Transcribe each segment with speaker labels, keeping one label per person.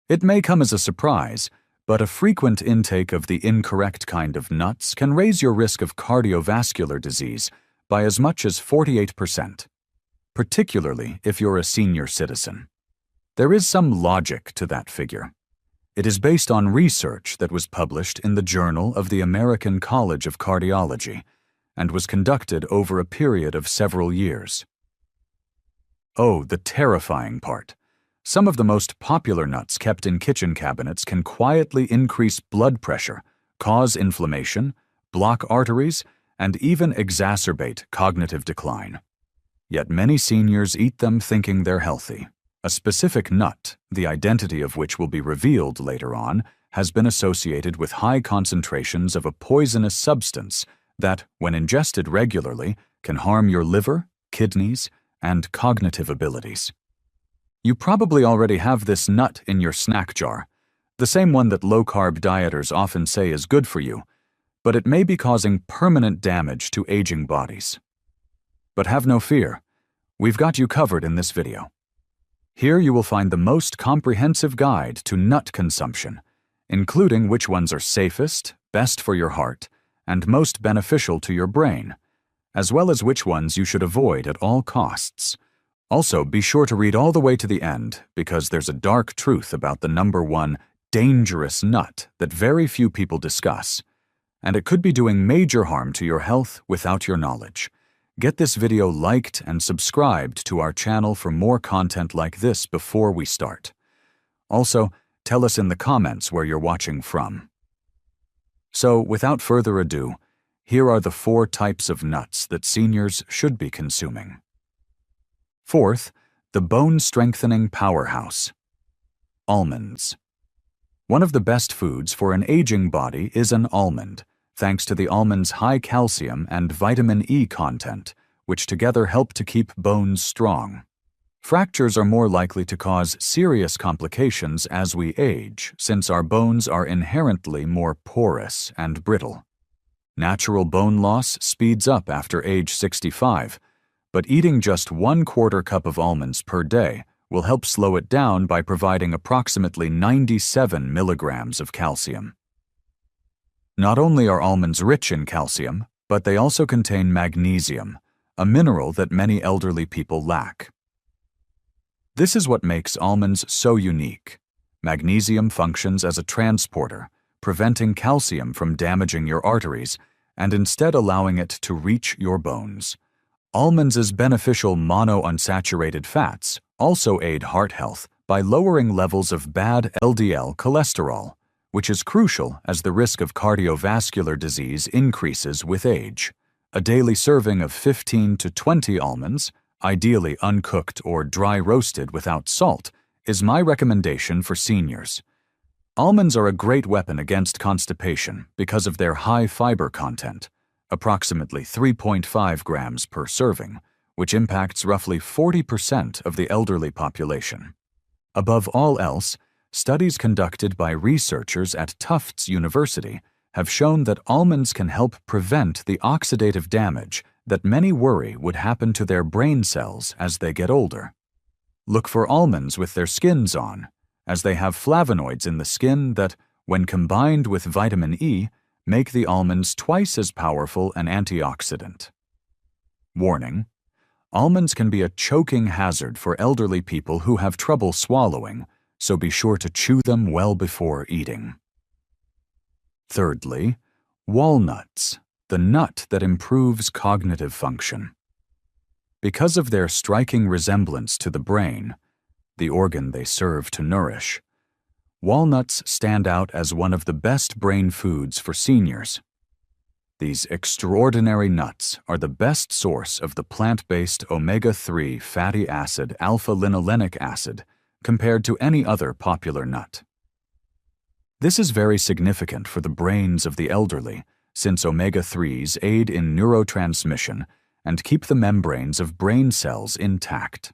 Speaker 1: It may come as a surprise, but a frequent intake of the incorrect kind of nuts can raise your risk of cardiovascular disease by as much as 48%, particularly if you're a senior citizen. There is some logic to that figure. It is based on research that was published in the Journal of the American College of Cardiology and was conducted over a period of several years. Oh, the terrifying part. Some of the most popular nuts kept in kitchen cabinets can quietly increase blood pressure, cause inflammation, block arteries, and even exacerbate cognitive decline. Yet many seniors eat them thinking they're healthy. A specific nut, the identity of which will be revealed later on, has been associated with high concentrations of a poisonous substance that, when ingested regularly, can harm your liver, kidneys, and cognitive abilities. You probably already have this nut in your snack jar, the same one that low-carb dieters often say is good for you, but it may be causing permanent damage to aging bodies. But have no fear, we've got you covered in this video. Here you will find the most comprehensive guide to nut consumption, including which ones are safest, best for your heart, and most beneficial to your brain, as well as which ones you should avoid at all costs. Also, be sure to read all the way to the end, because there's a dark truth about the number one dangerous nut that very few people discuss, and it could be doing major harm to your health without your knowledge. Get this video liked and subscribed to our channel for more content like this before we start. Also, tell us in the comments where you're watching from. So, without further ado, here are the 4 types of nuts that seniors should be consuming. Fourth, the bone-strengthening powerhouse. Almonds. One of the best foods for an aging body is an almond, thanks to the almond's high calcium and vitamin E content, which together help to keep bones strong. Fractures are more likely to cause serious complications as we age, since our bones are inherently more porous and brittle. Natural bone loss speeds up after age 65, but eating just 1/4 cup of almonds per day will help slow it down by providing approximately 97 milligrams of calcium. Not only are almonds rich in calcium, but they also contain magnesium, a mineral that many elderly people lack. This is what makes almonds so unique. Magnesium functions as a transporter, preventing calcium from damaging your arteries and instead allowing it to reach your bones. Almonds' beneficial monounsaturated fats also aid heart health by lowering levels of bad LDL cholesterol, which is crucial as the risk of cardiovascular disease increases with age. A daily serving of 15 to 20 almonds, ideally uncooked or dry roasted without salt, is my recommendation for seniors. Almonds are a great weapon against constipation because of their high fiber content, approximately 3.5 grams per serving, which impacts roughly 40% of the elderly population. Above all else, studies conducted by researchers at Tufts University have shown that almonds can help prevent the oxidative damage that many worry would happen to their brain cells as they get older. Look for almonds with their skins on, as they have flavonoids in the skin that, when combined with vitamin E, make the almonds twice as powerful an antioxidant. Warning: almonds can be a choking hazard for elderly people who have trouble swallowing, so be sure to chew them well before eating. Thirdly, walnuts, the nut that improves cognitive function. Because of their striking resemblance to the brain, the organ they serve to nourish, walnuts stand out as one of the best brain foods for seniors. These extraordinary nuts are the best source of the plant-based omega-3 fatty acid alpha-linolenic acid compared to any other popular nut. This is very significant for the brains of the elderly, since omega-3s aid in neurotransmission and keep the membranes of brain cells intact.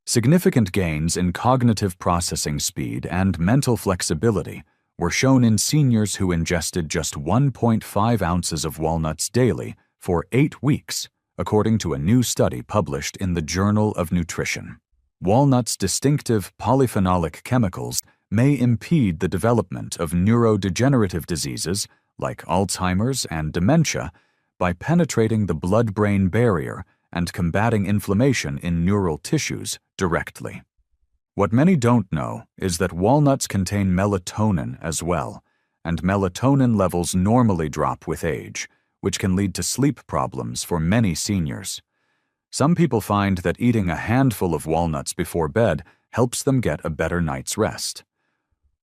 Speaker 1: Significant gains in cognitive processing speed and mental flexibility were shown in seniors who ingested just 1.5 ounces of walnuts daily for 8 weeks, according to a new study published in the Journal of Nutrition. walnuts' distinctive polyphenolic chemicals may impede the development of neurodegenerative diseases like Alzheimer's and dementia by penetrating the blood-brain barrier and combating inflammation in neural tissues directly. What many don't know is that walnuts contain melatonin as well, and melatonin levels normally drop with age, which can lead to sleep problems for many seniors. Some people find that eating a handful of walnuts before bed helps them get a better night's rest.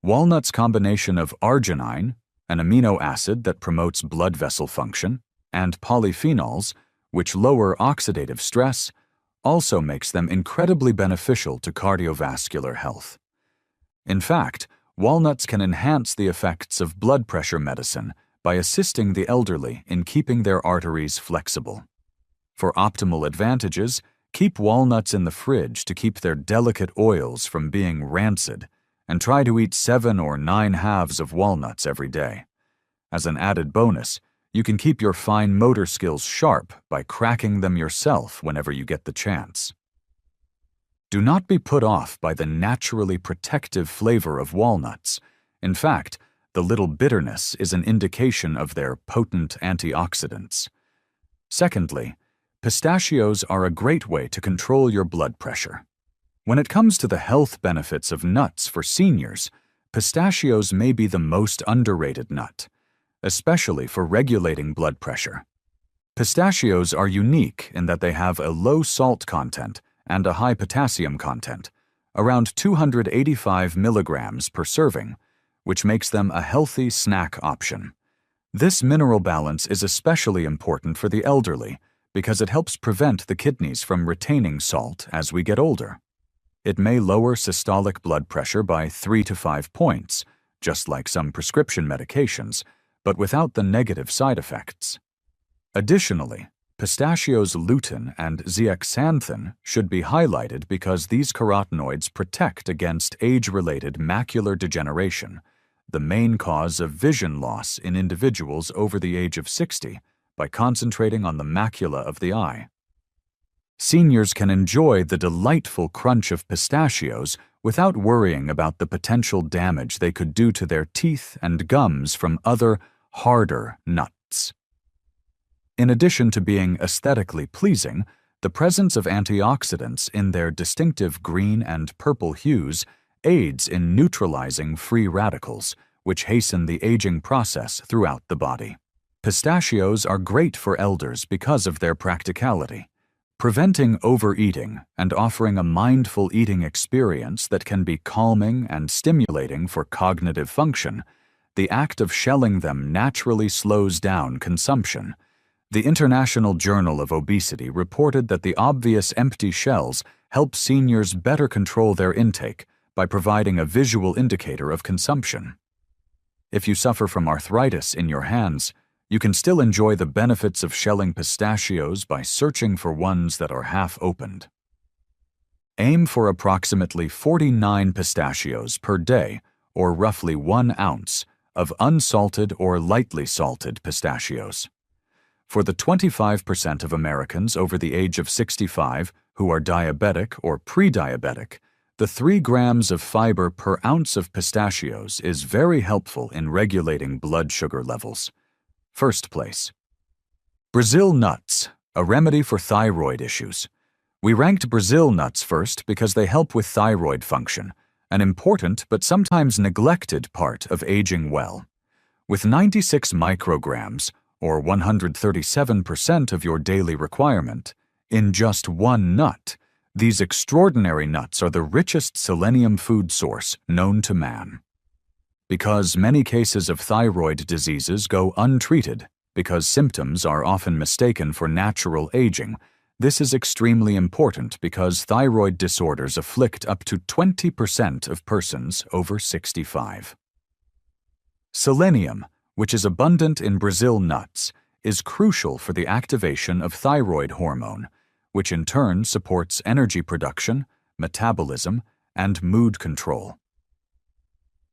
Speaker 1: Walnuts' combination of arginine, an amino acid that promotes blood vessel function, and polyphenols, which lower oxidative stress, also makes them incredibly beneficial to cardiovascular health. In fact, walnuts can enhance the effects of blood pressure medicine by assisting the elderly in keeping their arteries flexible. For optimal advantages, keep walnuts in the fridge to keep their delicate oils from being rancid, and try to eat 7 or 9 halves of walnuts every day. As an added bonus, you can keep your fine motor skills sharp by cracking them yourself whenever you get the chance. Do not be put off by the naturally protective flavor of walnuts. In fact, the little bitterness is an indication of their potent antioxidants. Secondly, pistachios are a great way to control your blood pressure. When it comes to the health benefits of nuts for seniors, pistachios may be the most underrated nut, especially for regulating blood pressure. Pistachios are unique in that they have a low salt content and a high potassium content, around 285 milligrams per serving, which makes them a healthy snack option. This mineral balance is especially important for the elderly because it helps prevent the kidneys from retaining salt as we get older. It may lower systolic blood pressure by 3 to 5 points, just like some prescription medications, but without the negative side effects. Additionally, pistachios' lutein and zeaxanthin should be highlighted because these carotenoids protect against age-related macular degeneration, the main cause of vision loss in individuals over the age of 60, by concentrating on the macula of the eye. Seniors can enjoy the delightful crunch of pistachios without worrying about the potential damage they could do to their teeth and gums from other, harder nuts. In addition to being aesthetically pleasing, the presence of antioxidants in their distinctive green and purple hues aids in neutralizing free radicals, which hasten the aging process throughout the body. Pistachios are great for elders because of their practicality, preventing overeating and offering a mindful eating experience that can be calming and stimulating for cognitive function. The act of shelling them naturally slows down consumption. The International Journal of Obesity reported that the obvious empty shells help seniors better control their intake by providing a visual indicator of consumption. If you suffer from arthritis in your hands, you can still enjoy the benefits of shelling pistachios by searching for ones that are half-opened. Aim for approximately 49 pistachios per day, or roughly 1 ounce, of unsalted or lightly salted pistachios. For the 25% of Americans over the age of 65 who are diabetic or pre-diabetic, the 3 grams of fiber per ounce of pistachios is very helpful in regulating blood sugar levels. First place. Brazil nuts, a remedy for thyroid issues. We ranked Brazil nuts first because they help with thyroid function, an important but sometimes neglected part of aging well. With 96 micrograms, or 137% of your daily requirement, in just 1 nut, these extraordinary nuts are the richest selenium food source known to man. Because many cases of thyroid diseases go untreated because symptoms are often mistaken for natural aging, this is extremely important because thyroid disorders afflict up to 20% of persons over 65. Selenium, which is abundant in Brazil nuts, is crucial for the activation of thyroid hormone, which in turn supports energy production, metabolism, and mood control.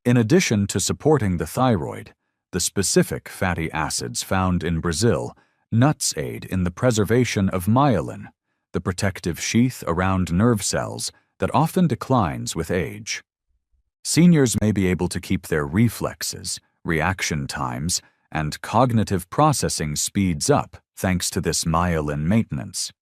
Speaker 1: In addition to supporting the thyroid, the specific fatty acids found in Brazil, nuts aid in the preservation of myelin, the protective sheath around nerve cells that often declines with age. Seniors may be able to keep their reflexes, reaction times, and cognitive processing speeds up thanks to this myelin maintenance.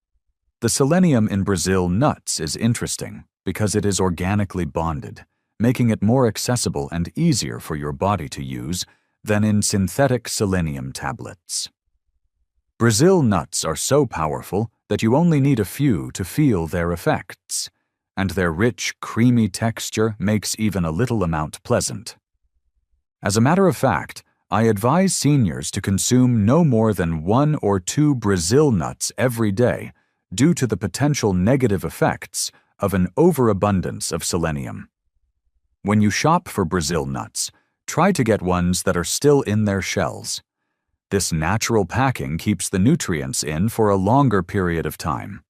Speaker 1: The selenium in Brazil nuts is interesting because it is organically bonded, making it more accessible and easier for your body to use than in synthetic selenium tablets. Brazil nuts are so powerful that you only need a few to feel their effects, and their rich, creamy texture makes even a little amount pleasant. As a matter of fact, I advise seniors to consume no more than 1 or 2 Brazil nuts every day due to the potential negative effects of an overabundance of selenium. When you shop for Brazil nuts, try to get ones that are still in their shells. This natural packing keeps the nutrients in for a longer period of time.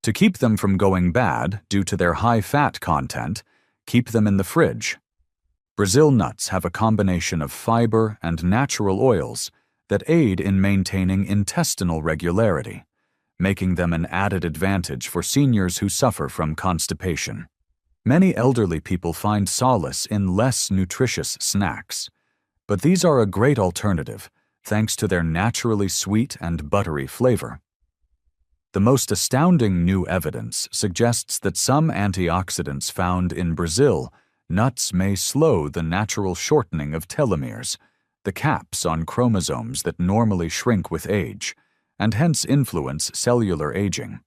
Speaker 1: To keep them from going bad due to their high fat content, keep them in the fridge. Brazil nuts have a combination of fiber and natural oils that aid in maintaining intestinal regularity, making them an added advantage for seniors who suffer from constipation. Many elderly people find solace in less nutritious snacks, but these are a great alternative thanks to their naturally sweet and buttery flavor. The most astounding new evidence suggests that some antioxidants found in Brazil nuts may slow the natural shortening of telomeres, the caps on chromosomes that normally shrink with age, and hence influence cellular aging.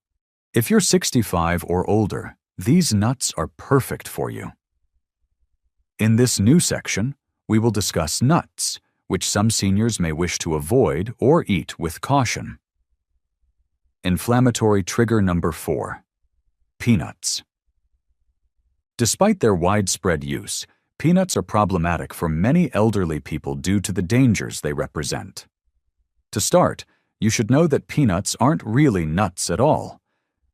Speaker 1: If you're 65 or older, these nuts are perfect for you. In this new section, we will discuss nuts, which some seniors may wish to avoid or eat with caution. Inflammatory trigger number 4. Peanuts. Despite their widespread use, peanuts are problematic for many elderly people due to the dangers they represent. To start, you should know that peanuts aren't really nuts at all.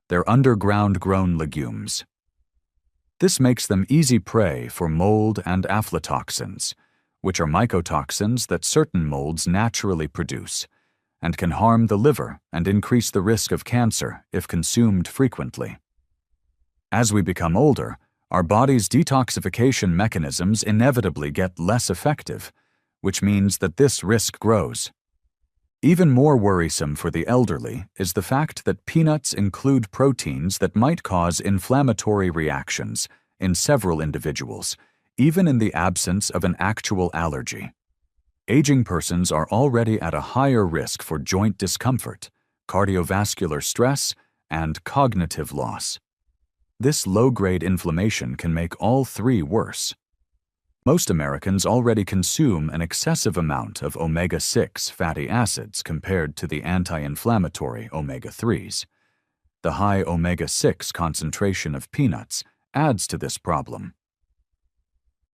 Speaker 1: They're underground-grown legumes. This makes them easy prey for mold and aflatoxins, which are mycotoxins that certain molds naturally produce, and can harm the liver and increase the risk of cancer if consumed frequently. As we become older, our body's detoxification mechanisms inevitably get less effective, which means that this risk grows. Even more worrisome for the elderly is the fact that peanuts include proteins that might cause inflammatory reactions in several individuals, even in the absence of an actual allergy. Aging persons are already at a higher risk for joint discomfort, cardiovascular stress, and cognitive loss. This low-grade inflammation can make all three worse. Most Americans already consume an excessive amount of omega-6 fatty acids compared to the anti-inflammatory omega-3s. The high omega-6 concentration of peanuts adds to this problem.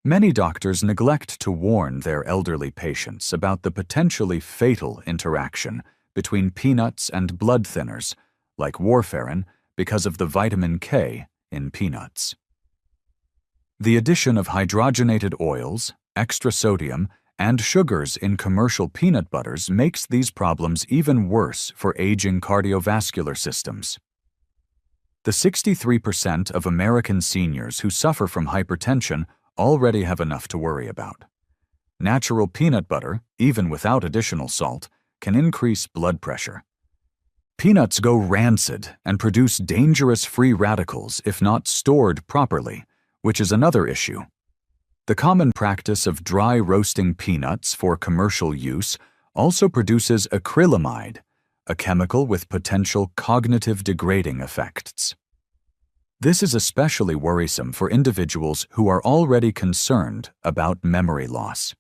Speaker 1: Many doctors neglect to warn their elderly patients about the potentially fatal interaction between peanuts and blood thinners, like warfarin, because of the vitamin K in peanuts. The addition of hydrogenated oils, extra sodium, and sugars in commercial peanut butters makes these problems even worse for aging cardiovascular systems. The 63% of American seniors who suffer from hypertension already have enough to worry about. Natural peanut butter, even without additional salt, can increase blood pressure. Peanuts go rancid and produce dangerous free radicals if not stored properly, which is another issue. The common practice of dry roasting peanuts for commercial use also produces acrylamide, a chemical with potential cognitive degrading effects. This is especially worrisome for individuals who are already concerned about memory loss.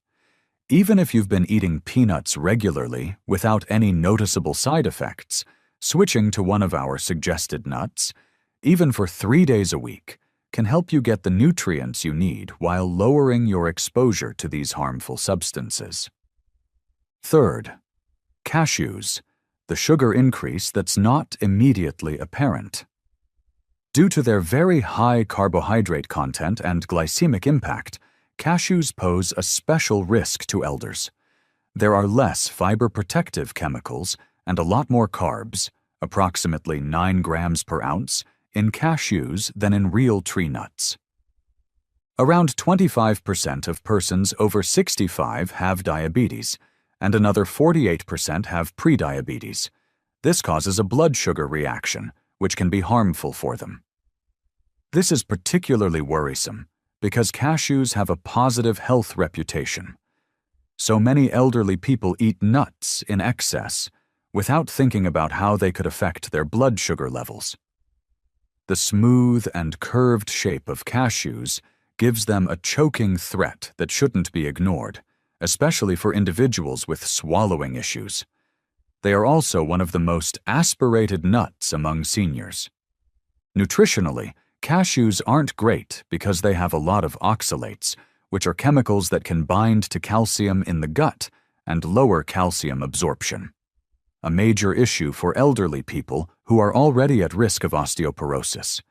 Speaker 1: Even if you've been eating peanuts regularly without any noticeable side effects, switching to one of our suggested nuts, even for 3 days a week, can help you get the nutrients you need while lowering your exposure to these harmful substances. Third, cashews, the sugar increase that's not immediately apparent. Due to their very high carbohydrate content and glycemic impact, cashews pose a special risk to elders. There are less fiber-protective chemicals and a lot more carbs, approximately 9 grams per ounce, in cashews than in real tree nuts. Around 25% of persons over 65 have diabetes, and another 48% have prediabetes. This causes a blood sugar reaction, which can be harmful for them. This is particularly worrisome because cashews have a positive health reputation. So many elderly people eat nuts in excess without thinking about how they could affect their blood sugar levels. The smooth and curved shape of cashews gives them a choking threat that shouldn't be ignored, especially for individuals with swallowing issues. They are also one of the most aspirated nuts among seniors. Nutritionally, cashews aren't great because they have a lot of oxalates, which are chemicals that can bind to calcium in the gut and lower calcium absorption. A major issue for elderly people who are already at risk of osteoporosis.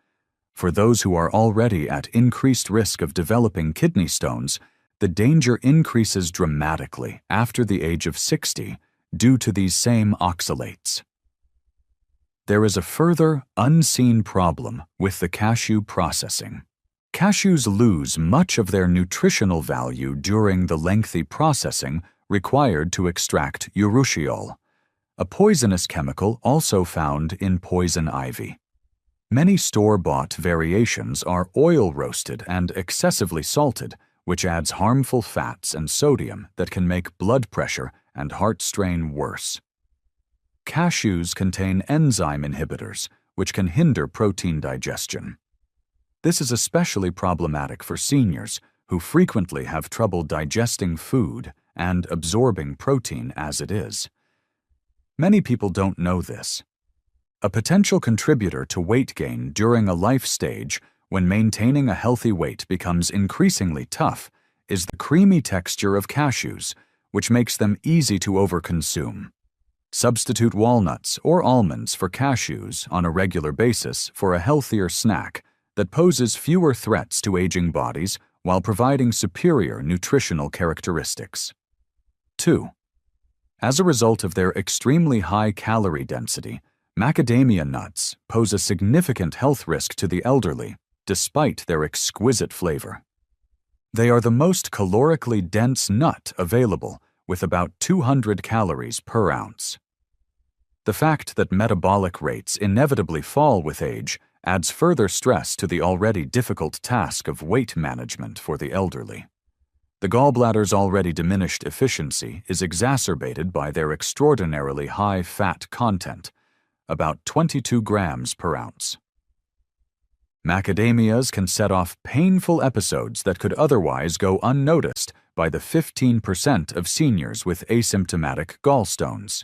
Speaker 1: For those who are already at increased risk of developing kidney stones, the danger increases dramatically after the age of 60 due to these same oxalates. There is a further, unseen problem with the cashew processing. Cashews lose much of their nutritional value during the lengthy processing required to extract urushiol, a poisonous chemical also found in poison ivy. Many store-bought variations are oil-roasted and excessively salted, which adds harmful fats and sodium that can make blood pressure and heart strain worse. Cashews contain enzyme inhibitors, which can hinder protein digestion. This is especially problematic for seniors who frequently have trouble digesting food and absorbing protein as it is. Many people don't know this. A potential contributor to weight gain during a life stage when maintaining a healthy weight becomes increasingly tough is the creamy texture of cashews, which makes them easy to overconsume. Substitute walnuts or almonds for cashews on a regular basis for a healthier snack that poses fewer threats to aging bodies while providing superior nutritional characteristics. 2. As a result of their extremely high calorie density, macadamia nuts pose a significant health risk to the elderly, despite their exquisite flavor. They are the most calorically dense nut available, with about 200 calories per ounce. The fact that metabolic rates inevitably fall with age adds further stress to the already difficult task of weight management for the elderly. The gallbladder's already diminished efficiency is exacerbated by their extraordinarily high fat content, about 22 grams per ounce. Macadamias can set off painful episodes that could otherwise go unnoticed by the 15% of seniors with asymptomatic gallstones.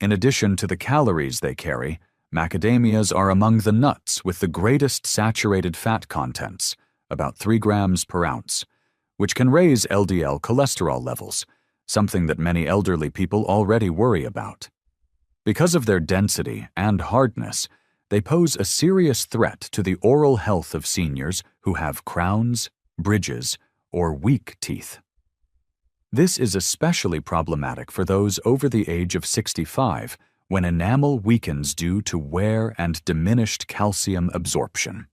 Speaker 1: In addition to the calories they carry, macadamias are among the nuts with the greatest saturated fat contents, about 3 grams per ounce, which can raise LDL cholesterol levels, something that many elderly people already worry about. Because of their density and hardness, they pose a serious threat to the oral health of seniors who have crowns, bridges, or weak teeth. This is especially problematic for those over the age of 65, when enamel weakens due to wear and diminished calcium absorption.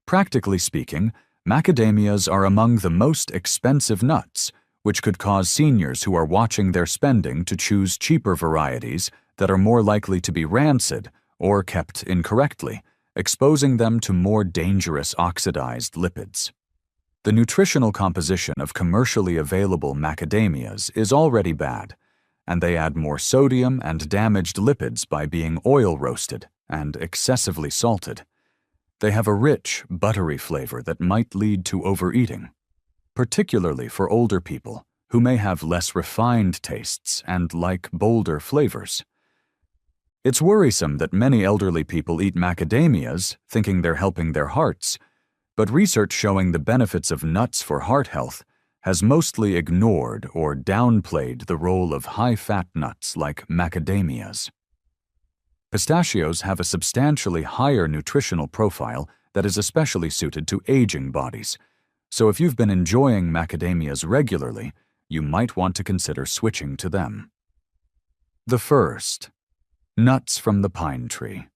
Speaker 1: Practically speaking, macadamias are among the most expensive nuts, which could cause seniors who are watching their spending to choose cheaper varieties that are more likely to be rancid or kept incorrectly, exposing them to more dangerous oxidized lipids. The nutritional composition of commercially available macadamias is already bad, and they add more sodium and damaged lipids by being oil roasted and excessively salted. They have a rich, buttery flavor that might lead to overeating, particularly for older people who may have less refined tastes and like bolder flavors. It's worrisome that many elderly people eat macadamias thinking they're helping their hearts, but research showing the benefits of nuts for heart health has mostly ignored or downplayed the role of high-fat nuts like macadamias. Pistachios have a substantially higher nutritional profile that is especially suited to aging bodies, so if you've been enjoying macadamias regularly, you might want to consider switching to them. The first, nuts from the pine tree.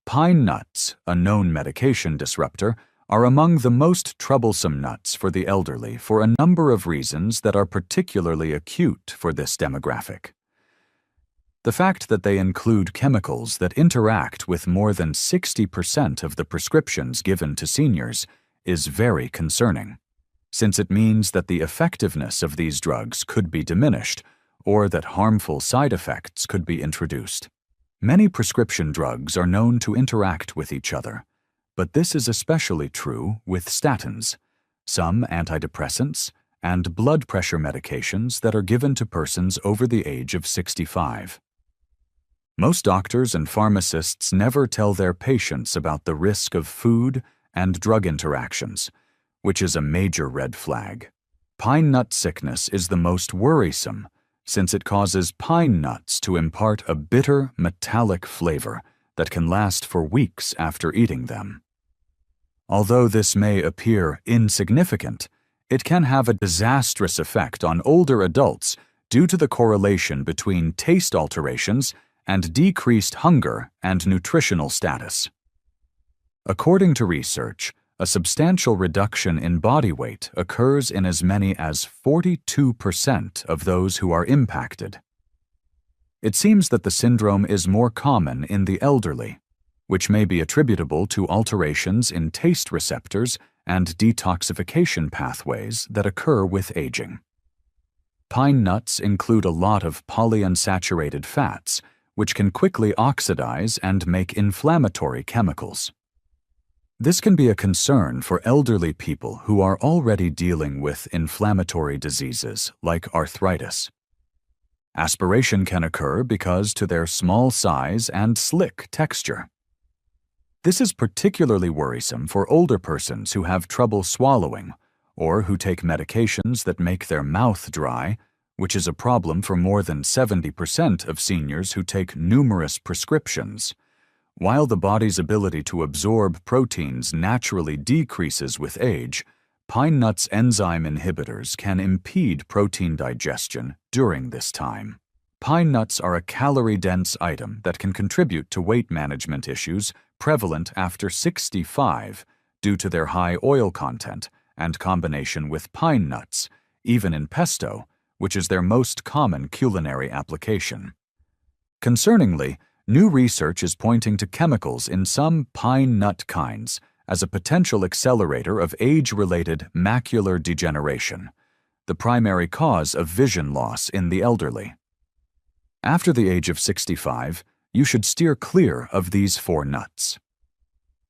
Speaker 1: Pine nuts, a known medication disruptor, are among the most troublesome nuts for the elderly for a number of reasons that are particularly acute for this demographic. The fact that they include chemicals that interact with more than 60% of the prescriptions given to seniors is very concerning, since it means that the effectiveness of these drugs could be diminished or that harmful side effects could be introduced. Many prescription drugs are known to interact with each other, but this is especially true with statins, some antidepressants, and blood pressure medications that are given to persons over the age of 65. Most doctors and pharmacists never tell their patients about the risk of food and drug interactions, which is a major red flag. Pine nut sickness is the most worrisome since it causes pine nuts to impart a bitter, metallic flavor that can last for weeks after eating them. Although this may appear insignificant, it can have a disastrous effect on older adults due to the correlation between taste alterations and decreased hunger and nutritional status. According to research, a substantial reduction in body weight occurs in as many as 42% of those who are impacted. It seems that the syndrome is more common in the elderly, which may be attributable to alterations in taste receptors and detoxification pathways that occur with aging. Pine nuts include a lot of polyunsaturated fats, which can quickly oxidize and make inflammatory chemicals. This can be a concern for elderly people who are already dealing with inflammatory diseases like arthritis. Aspiration can occur because to their small size and slick texture. This is particularly worrisome for older persons who have trouble swallowing or who take medications that make their mouth dry, which is a problem for more than 70% of seniors who take numerous prescriptions. While the body's ability to absorb proteins naturally decreases with age, pine nuts enzyme inhibitors can impede protein digestion during this time. Pine nuts are a calorie-dense item that can contribute to weight management issues prevalent after 65 due to their high oil content and combination with pine nuts, even in pesto, which is their most common culinary application. Concerningly, new research is pointing to chemicals in some pine nut kinds as a potential accelerator of age-related macular degeneration, the primary cause of vision loss in the elderly. After the age of 65, you should steer clear of these 4 nuts.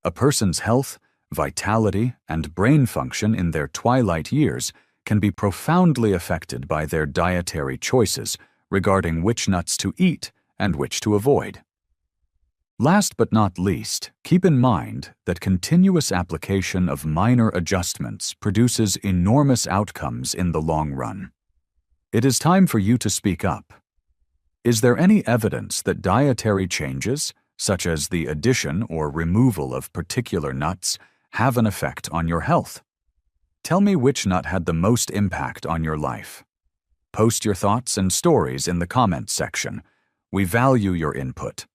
Speaker 1: A person's health, vitality, and brain function in their twilight years can be profoundly affected by their dietary choices regarding which nuts to eat and which to avoid. Last but not least, keep in mind that continuous application of minor adjustments produces enormous outcomes in the long run. It is time for you to speak up. Is there any evidence that dietary changes, such as the addition or removal of particular nuts, have an effect on your health? Tell me which nut had the most impact on your life. Post your thoughts and stories in the comments section. We value your input.